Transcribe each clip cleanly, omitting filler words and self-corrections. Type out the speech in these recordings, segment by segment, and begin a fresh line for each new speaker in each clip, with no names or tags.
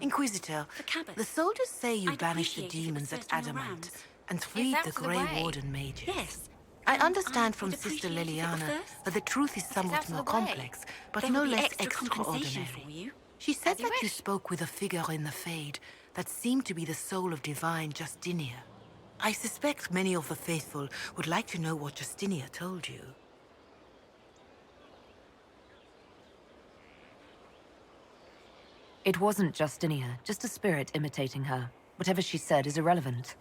Inquisitor, the soldiers say you banished the demons at Adamant and freed the Grey Warden mages.
Yes.
I understand from Sister Liliana that the truth is somewhat more complex, but no less extraordinary. She said that you spoke with a figure in the Fade that seemed to be the soul of Divine Justina. I suspect many of the faithful would like to know what Justina told you.
It wasn't Justina, just a spirit imitating her. Whatever she said is irrelevant.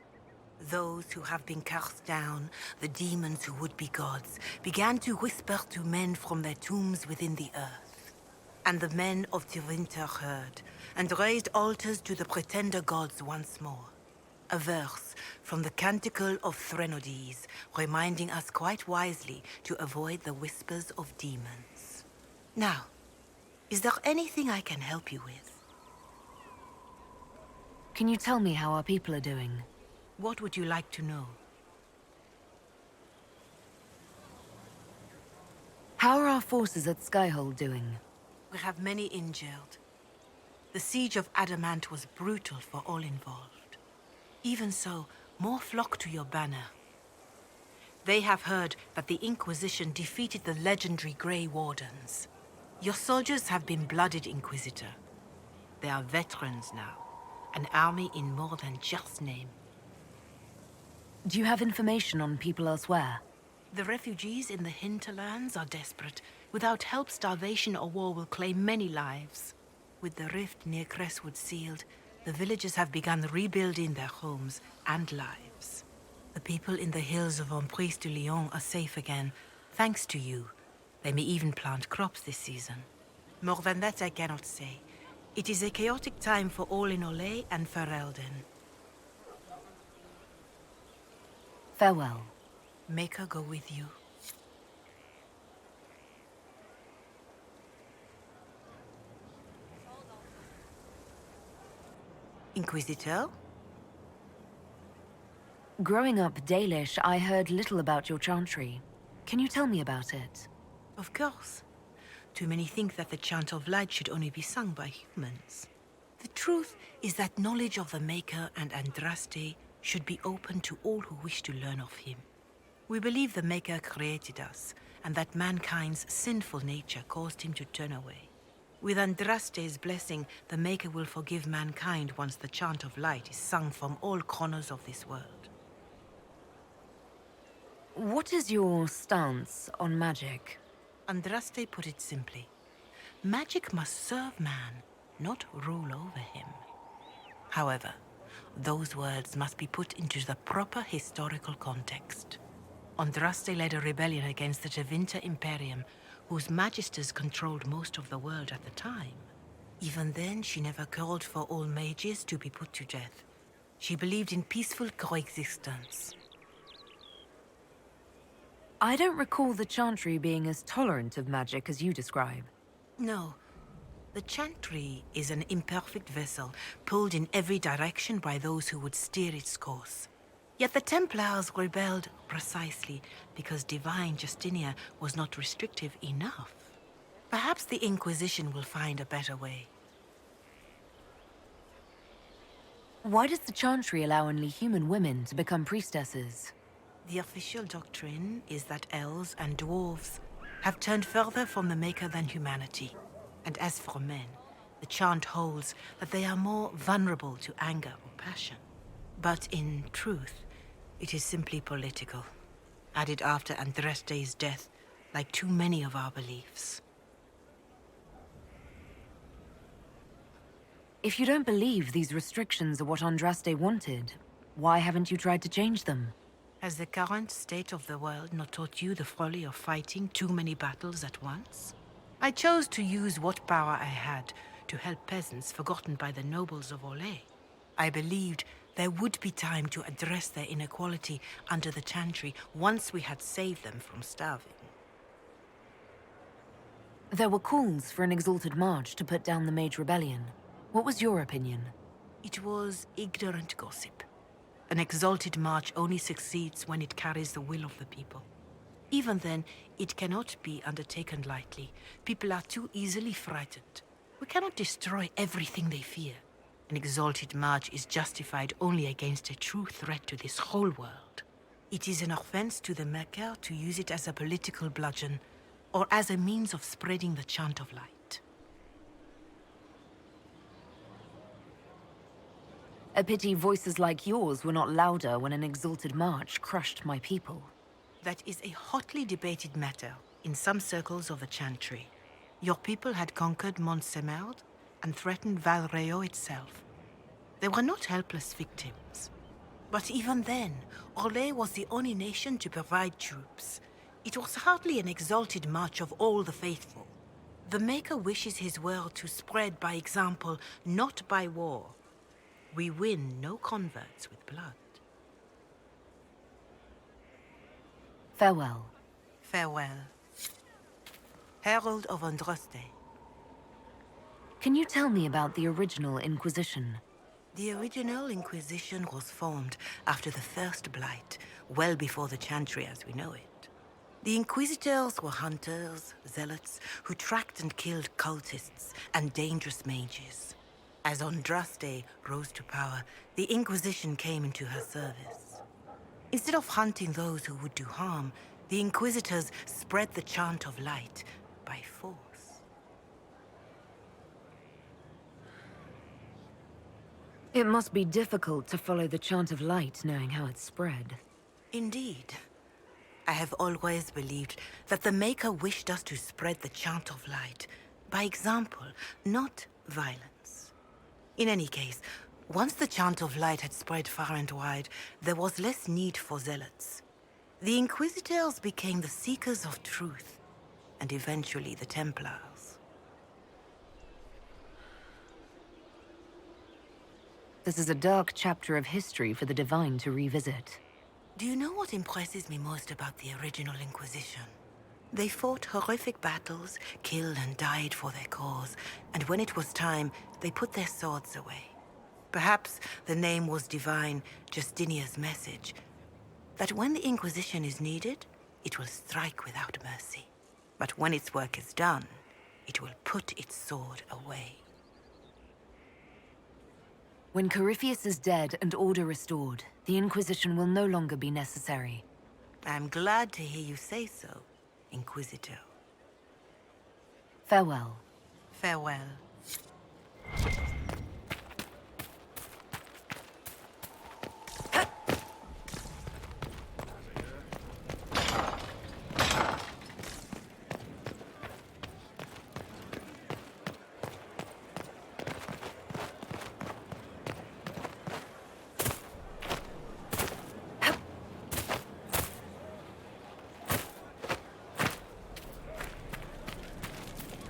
Those who have been cast down, the demons who would be gods, began to whisper to men from their tombs within the earth. And the men of Tevinter heard, and raised altars to the pretender gods once more. A verse from the Canticle of Threnodies, reminding us quite wisely to avoid the whispers of demons. Now, is there anything I can help you with?
Can you tell me how our people are doing?
What would you like to know?
How are our forces at Skyhold doing?
We have many injured. The siege of Adamant was brutal for all involved. Even so, more flock to your banner. They have heard that the Inquisition defeated the legendary Grey Wardens. Your soldiers have been blooded, Inquisitor. They are veterans now, an army in more than just name.
Do you have information on people elsewhere?
The refugees in the hinterlands are desperate. Without help, starvation or war will claim many lives. With the rift near Crestwood sealed, the villagers have begun rebuilding their homes and lives. The people in the hills of Emprise du Lion are safe again, thanks to you. They may even plant crops this season. More than that I cannot say. It is a chaotic time for all in Olay and Ferelden.
Farewell.
Make her go with you. Inquisitor?
Growing up Dalish, I heard little about your chantry. Can you tell me about it?
Of course. Too many think that the chant of light should only be sung by humans. The truth is that knowledge of the Maker and Andraste should be open to all who wish to learn of him. We believe the Maker created us, and that mankind's sinful nature caused him to turn away. With Andraste's blessing, the Maker will forgive mankind once the chant of light is sung from all corners of this world.
What is your stance on magic?
Andraste put it simply. Magic must serve man, not rule over him. However, those words must be put into the proper historical context. Andraste led a rebellion against the Tevinter Imperium, whose magisters controlled most of the world at the time. Even then, she never called for all mages to be put to death. She believed in peaceful coexistence.
I don't recall the chantry being as tolerant of magic as you describe.
No. The chantry is an imperfect vessel, pulled in every direction by those who would steer its course. Yet the Templars rebelled precisely because Divine Justina was not restrictive enough. Perhaps the Inquisition will find a better way.
Why does the chantry allow only human women to become priestesses?
The official doctrine is that elves and dwarves have turned further from the Maker than humanity. And as for men, the chant holds that they are more vulnerable to anger or passion. But in truth, it is simply political, added after Andraste's death, like too many of our beliefs.
If you don't believe these restrictions are what Andraste wanted, why haven't you tried to change them?
Has the current state of the world not taught you the folly of fighting too many battles at once? I chose to use what power I had to help peasants forgotten by the nobles of Olay. I believed there would be time to address their inequality under the chantry once we had saved them from starving.
There were calls for an exalted march to put down the Mage Rebellion. What was your opinion?
It was ignorant gossip. An exalted march only succeeds when it carries the will of the people. Even then, it cannot be undertaken lightly. People are too easily frightened. We cannot destroy everything they fear. An exalted march is justified only against a true threat to this whole world. It is an offense to the Maker to use it as a political bludgeon or as a means of spreading the chant of light.
A pity voices like yours were not louder when an exalted march crushed my people.
That is a hotly debated matter in some circles of the Chantry. Your people had conquered Montsemerd and threatened Valreo itself. They were not helpless victims. But even then, Orlais was the only nation to provide troops. It was hardly an exalted march of all the faithful. The Maker wishes his world to spread by example, not by war. We win no converts with blood.
Farewell.
Farewell. Herald of Andraste.
Can you tell me about the original Inquisition?
The original Inquisition was formed after the First Blight, well before the Chantry as we know it. The Inquisitors were hunters, zealots, who tracked and killed cultists and dangerous mages. As Andraste rose to power, the Inquisition came into her service. Instead of hunting those who would do harm, the Inquisitors spread the chant of light by force.
It must be difficult to follow the chant of light knowing how it spread.
Indeed. I have always believed that the Maker wished us to spread the chant of light by example, not violence. In any case, once the chant of light had spread far and wide, there was less need for zealots. The Inquisitors became the seekers of truth, and eventually the Templars.
This is a dark chapter of history for the Divine to revisit.
Do you know what impresses me most about the original Inquisition? They fought horrific battles, killed and died for their cause, and when it was time, they put their swords away. Perhaps the name was Divine Justinia's message, that when the Inquisition is needed, it will strike without mercy. But when its work is done, it will put its sword away.
When Corypheus is dead and order restored, the Inquisition will no longer be necessary.
I'm glad to hear you say so, Inquisitor.
Farewell.
Farewell.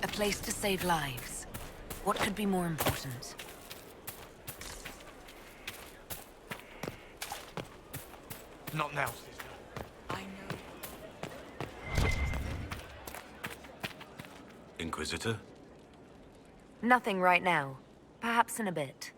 A place to save lives. What could be more important?
Not now, sister.
I know.
Inquisitor?
Nothing right now. Perhaps in a bit.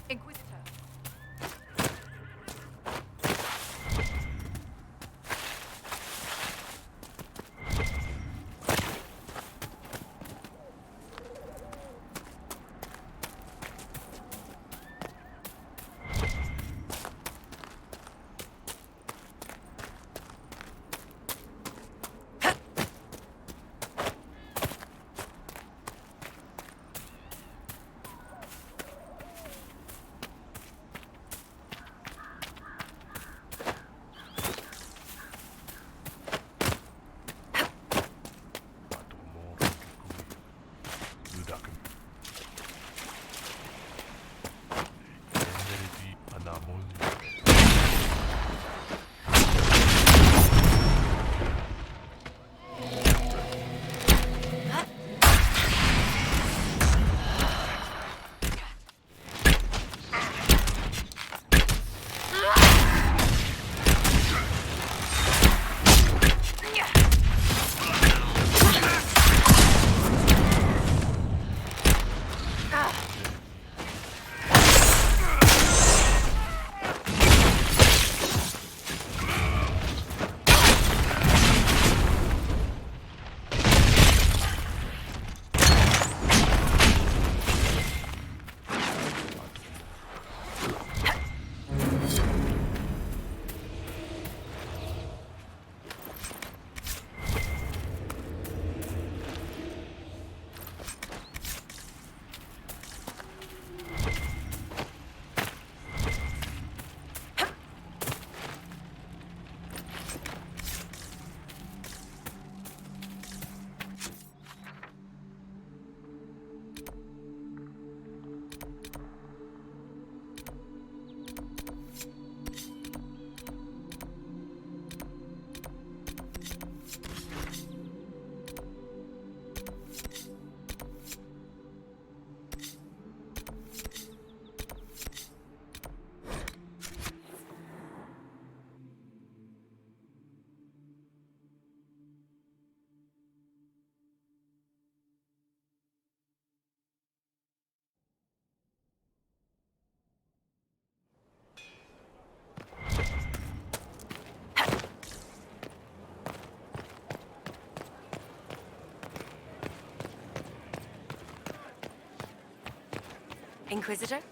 Inquisitor.
Inquisitor?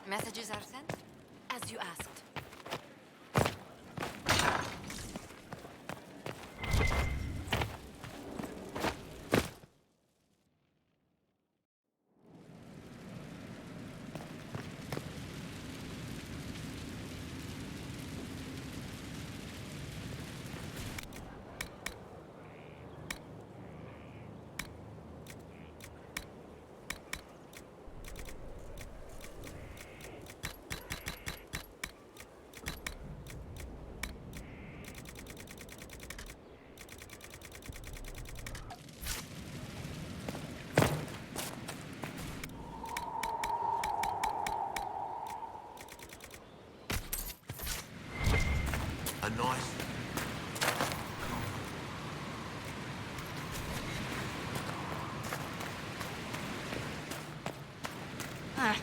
Messages are sent, as you asked.
A nice...
Ah,